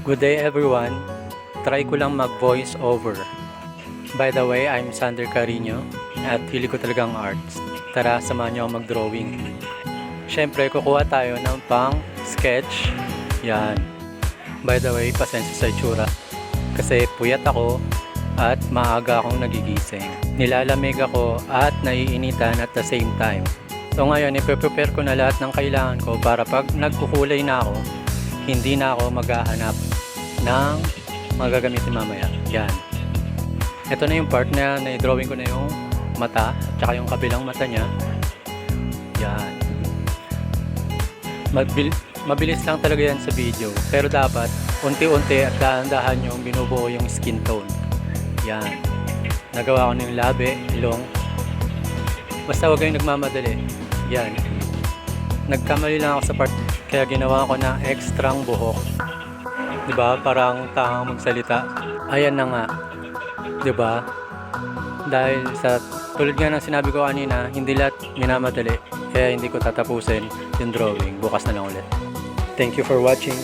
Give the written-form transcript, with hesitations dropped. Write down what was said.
Good day everyone. Try ko lang mag-voice over. By the way, I'm Sander Carino at hili ko talagang arts. Tara, samahan niyo ako mag-drawing. Siyempre, kukuha tayo ng pang sketch. Yan. By the way, pasensya sa itsura. Kasi puyat ako at maaga akong nagigising. Nilalamig ako at naiinitan at the same time. So ngayon, ipe-prepare ko na lahat ng kailangan ko para pag nagkukulay na ako, hindi na ako maghahanap ng magagamitin mamaya. Yan. Ito na yung part na na-drawing ko na yung mata at saka yung kabilang mata niya. Yan. Mabilis lang talaga yan sa video. Pero dapat unti-unti at dahan-dahan yung binubuo yung skin tone. Yan. Nagawa ko na yung labi, ilong. Basta huwag kayong nagmamadali. Yan. Nagkamali lang ako sa part kaya ginawa ko na ekstrang buhok. Diba? Parang tangang magsalita. Ayan na nga. Diba? Dahil sa tulad nga ng sinabi ko kanina, hindi lahat minamadali. Kaya hindi ko tatapusin yung drawing. Bukas na lang ulit. Thank you for watching.